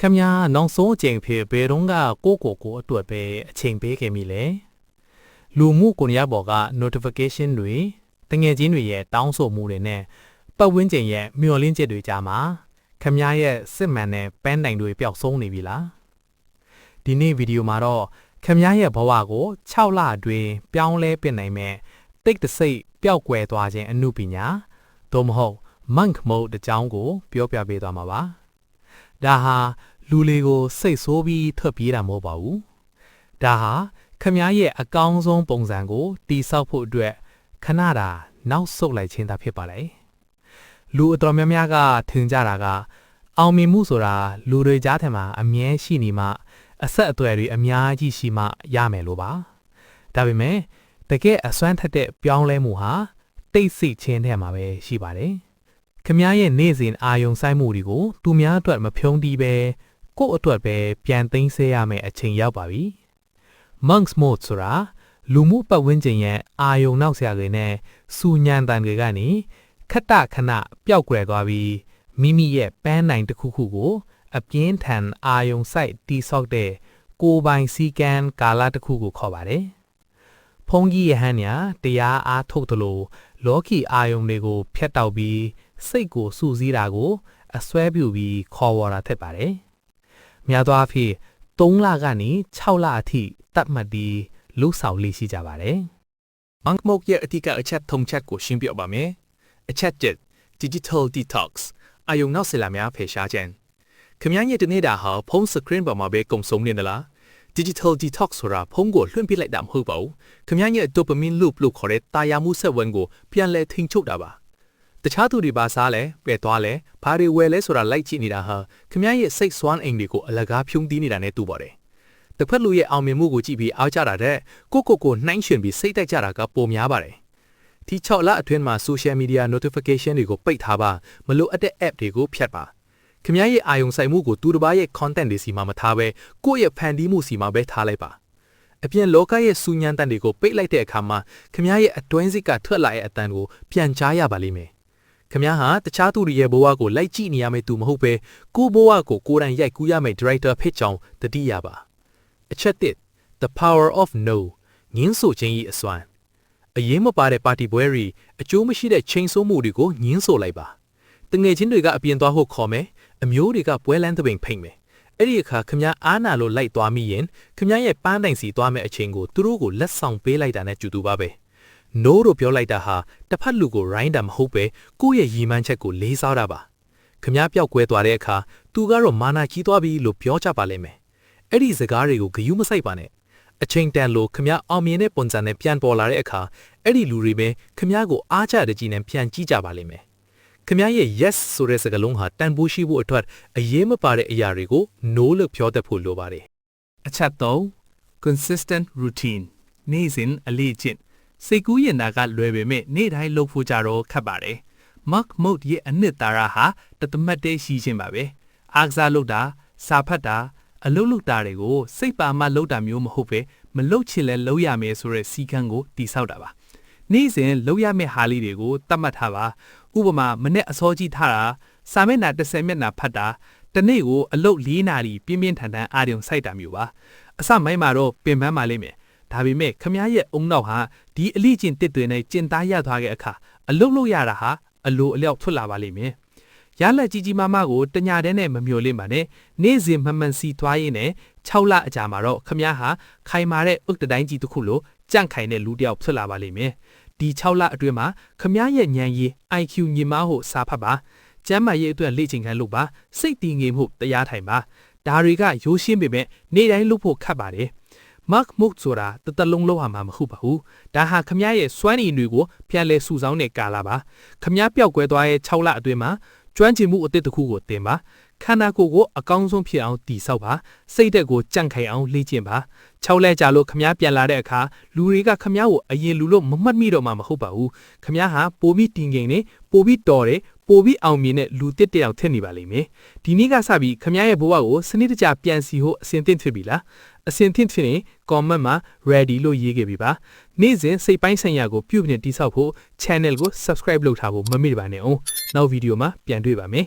ခမညာနောင်ဆုံးအချိန်ဖြစ်ဘယ်တော့ကကိုအတွက်ပဲအချိန်ပေးခဲ့မိလဲလူမှုကွန်ရက်ပေါ်က notification တွေတငယ်ချင်းတွေရဲ့တောင်းဆိုမှုတွေနဲ့ပတ်ဝန်းကျင်ရဲ့မျှော်လင့်ချက်တွေကြားမှာခမညာရဲ့စစ်မှန်တဲ့ပန်းတိုင်တွေပျောက်ဆုံးနေပြီလားဒီနေ့ဗီဒီယိုမှာတော့ခမညာရဲ့ဘဝကို6လအတွင်းပြောင်းလဲပစ်နိုင်မဲ့တိတ်တဆိတ်ပျောက်ကွယ်သွားခြင်းအမှုပညာသို့မဟုတ် monk mode အကြောင်းကိုပြောပြပေးသွားမှာပါဒါဟာလူလေးကိုစိတ်ဆိုးပြီးထွက်ပြေးတာမဟုတ်ပါဘူးဒါဟာခမရဲ့အကောင်းဆုံးပုံစံကိုတီဆောက်ဖို့အတွက်ခဏတာနောက်ဆုတ်လိုက်ခြင်းသာဖြစ်ပါလေလူအတော်များများကထင်ကြတာကအောင်မြင်မှုဆိုတာလူတွေကြားထဲမှာအမြဲရှိနေမှအဆက်အသွယ်တွေအများကြီးရှိမှရမယ်လို့ပါဒါပေမဲ့တကယ်အစွမ်းထက်တဲ့ပြောင်းလဲမှုဟာတိတ်ဆိတ်ခြင်းထဲမှာပဲရှိပါတယ်ခမရဲ့နေ့စဉ်အာယုံဆိုင်မှုတွေကိုသူများအတွက်မဖြုံးတီးပဲကိုယ့်အတွက်ပဲပြန်သိမ်းဆဲရမယ်အချိန်ရောက်ပါပြီ Monks mode ဆိုတာလူမှုပတ်ဝန်းကျင်ရဲ့အာယုံနောက်ဆရာတွေနဲ့စူညံတန်တွေကနေခဏပျောက်ကွယ်သွားပြီးမိမိရဲ့ပန်းနိုင်တစ်ခုကိုအပြင်းထန်အာယုံစိုက်တီဆောက်တဲ့ကိုယ်ပိုင်စီကံကာလတစ်ခုကိုခေါ်ပါတယ်ဖုန်ကြီးယဟန်ညာတရားအားထုတ်သလိုလောကီအာယုံတွေကိုဖျက်တောက်ပြီးစိတ်ကိုစူးစီးတာကိုအစွဲပြုပြီးခေါ်ဝေါ်တာဖြစ်ပါတယ်များသောအားဖြင့်3လကနေ6လအထိတတ်မှတ်ပြီးလှုပ်ဆောင်လေးရှိကြပါတယ် Monk mode ရဲ့အထူးအချက်ထုံချက်ကိုရှင်းပြပါမယ်။အချက်1 Digital Detox အာယုံနောက်ဆက်လာများဖယ်ရှားခြင်းခင်ဗျားရဲ့တနေ့တာဟာဖုန်းစကရင်ပေါ်မှာပဲကုံဆုံးနေသလား Digital Detox ဆိုတာဖုန်းကိုလွှင့်ပစ်လိုက်တာမဟုတ်ပါဘူး။ခင်ဗျားရဲ့ Dopamine loop လို့ခေါ်တဲ့တာယာမှုဆက်ဝင်ကိုပြန်လည်ထိန်းချုပ်တာပါ။တခြားသူတွေပါစားလဲပဲသွားလဲဘာတွေဝယ်လဲဆိုတာလိုက်ကြည့်နေတာဟာခင်ဗျားရဲ့စိတ်စွမ်းအိမ်တွေကိုအလကားဖြုံးတီးနေတာနဲ့တူပါတယ်။တစ်ဖက်လူရဲ့အောင်မြင်မှုကိုကြည့်ပြီးအားကြတာတဲ့ကိုနှိုင်းရှင်ပြီးစိတ်တိုက်ကြတာကပိုများပါတယ်။ဒီ6လအတွင်းမှာ social media notification တွေကိုပိတ်ထားပါမလို့အပ်တဲ့ app တွေကိုဖျက်ပါ။ခင်ဗျားရဲ့အာယုံဆိုင်မှုကိုသူတစ်ပါးရဲ့ content တွေစီမှာမထားဘဲကိုယ့်ရဲ့ဖန်တီးမှုစီမှာပဲထားလိုက်ပါ။အပြင်လောကရဲ့စူညံတန်တွေကိုပိတ်လိုက်တဲ့အခါမှာခင်ဗျားရဲ့အတွင်းစိတ်ကထွက်လာတဲ့အတန်ကိုပြန်ကြားရပါလိမ့်မယ်။ခင်ဗျားဟာတခြားသူတွေရဲ့ဘဝကိုလိုက်ကြည့်နေရမယ့်သူမဟုတ်ဘဲကိုယ့်ဘဝကိုကိုယ်တိုင်ရိုက်ကူးရမယ့် director ဖြစ်ကြောင်းတတိယပါ။အချက်1 The power of no ညင်းဆိုခြင်း၏အစွမ်းအရေးမပါတဲ့ပါတီပွဲတွေအကျိုးမရှိတဲ့ချိန်ဆိုးမှုတွေကိုညင်းဆိုလိုက်ပါတငယ်ချင်းတွေကအပြင်သွားဖို့ခေါ်မယ်အမျိုးတွေကပွဲလန်းသဘင်ဖိတ်မယ်အဲ့ဒီအခါခင်ဗျားအားနာလို့လိုက်သွားမိရင်ခင်ဗျားရဲ့ပန်းတိုင်စီသွားမယ့်အချိန်ကိုသူတို့ကိုလက်ဆောင်ပေးလိုက်တာနဲ့တူတူပါပဲ no လို့ပြောလိုက်တာဟာတစ်ဖက်လူကိုရိုင်းတာမဟုတ်ပဲကိုယ့်ရဲ့ရည်မှန်းချက်ကိုလေးစားတာပါခင်ဗျားပျောက်ကွဲသွားတဲ့အခါသူကတော့မာနာကြီးသွားပြီလို့ပြောကြပါလိမ့်မယ်အဲ့ဒီစကားတွေကိုဂယုမစိုက်ပါနဲ့အချိန်တန်လို့ခမအောင်မြင်တဲ့ပုံစံနဲ့ပြန်ပေါ်လာတဲ့အခါအဲ့ဒီလူတွေပဲခမကိုအားကြတဲ့ကြီးနဲ့ပြန်ကြည့်ကြပါလိမ့်မယ်ခမရဲ့ yes ဆိုတဲ့စကားလုံးဟာတန်ဖိုးရှိဖို့အတွက်အရေးမပါတဲ့အရာတွေကို no လို့ပြောတတ်ဖို့လိုပါတယ်အချက်3 consistent routine နေ့စဉ်အလေ့ကျင့်စိတ်ကူးရင်တာကလွယ်ပေမဲ့နေ့တိုင်းလုပ်ဖို့ကြတော့ခက်ပါတယ် Monk mode ရဲ့အနှစ်သာရဟာတသမတ်တည်းရှိခြင်းပါပဲအားကစားလုပ်တာစာဖတ်တာအလုပ်လုပ်တာတွေကိုစိတ်ပါမှလုပ်တာမျိုးမဟုတ်ပဲမလုပ်ချင်လဲလုပ်ရမယ်ဆိုတဲ့စီကံကိုတည်ဆောက်တာပါနေ့စဉ်လုပ်ရမယ့်ဟာလေးတွေကိုသတ်မှတ်ထားပါဥပမာမနေ့အစောကြီးထားတာစာမျက်နှာ30မျက်နှာဖတ်တာတနေ့ကိုအလုပ်4နာရီပြင်းထန်အာရုံစိုက်တာမျိုးပါအစမိုင်းမှာတော့ပင်ပန်းပါလိမ့်မယ်ဒါပေမဲ့ခမရဲ့အုံနောက်ဟာဒီအလိကျင့်တစ်တွေနဲ့ကျင့်သားရသွားတဲ့အခါအလုပ်လုပ်ရတာဟာအလိုအလျောက်ထွက်လာပါလိမ့်မယ်ရလက်ကြီးမားကိုတညာတဲ့နဲ့မမျော်လင့်ပါနဲ့နေ့စဉ်မှန်စီသွားရင်းနဲ့6လအကြာမှာတော့ခမဟာခိုင်မာတဲ့ဥက္ကတိုင်းကြီးတစ်ခုလိုကြန့်ခိုင်တဲ့လူတစ်ယောက်ဖြစ်လာပါလိမ့်မယ်ဒီ6လအတွင်းမှာခမရဲ့ဉာဏ်ရည် IQ ညီမဟုတ်စာဖတ်ပါကျမ်းမာရေးအတွက်လေ့ကျင့်ခန်းလုပ်ပါစိတ်တည်ငြိမ်မှုတရားထိုင်ပါဒါတွေကရိုးရှင်းပေမဲ့နေ့တိုင်းလုပ်ဖို့ခက်ပါတယ် Monk mode ဆိုတာတလုံးလောက်ဟာမှမဟုတ်ပါဘူးဒါဟာခမရဲ့စွမ်းရည်တွေကိုပြန်လဲစုဆောင်းတဲ့ကာလပါခမပျောက်ကွယ်သွားတဲ့6လအတွင်းမှာကျွမ်းကျင်မှုအသစ်တစ်ခုကိုတင်ပါခန္ဓာကိုယ်ကိုအကောင်းဆုံးဖြစ်အောင်တည်ဆောက်ပါစိတ်တက်ကိုကြန့်ခိုင်အောင်လေ့ကျင့်ပါ6လဲကြာလို့ခမပြန်လာတဲ့အခါလူတွေကခမကိုအရင်လူလို့မမှတ်မိတော့မှမဟုတ်ပါဘူးခမဟာပိုပြီးတင်ငိမ်နေပိုပြီးတော်တယ်ပိုပြီးအောင်မြင်တဲ့လူတစ်တယောက်ထင်နေပါလိမ့်မယ်ဒီနေ့ကစပြီးခမရဲ့ဘဝကိုစနစ်တကျပြန်စီဖို့အစဉ်သင့်ဖြစ်ပြီလားအစဉ်သင့်ဖြစ်ရင် comment မှာ ready လို့ရေးခဲ့ပြီပါနေ့စဉ်စိတ်ပိုင်းဆိုင်ရာကိုပြုပြင်တည်ဆောက်ဖို့ channel ကို subscribe လုပ်ထားဖို့မမေ့ပါနဲ့အောင်နောက်ဗီဒီယိုမှာပြန်တွေ့ပါမယ်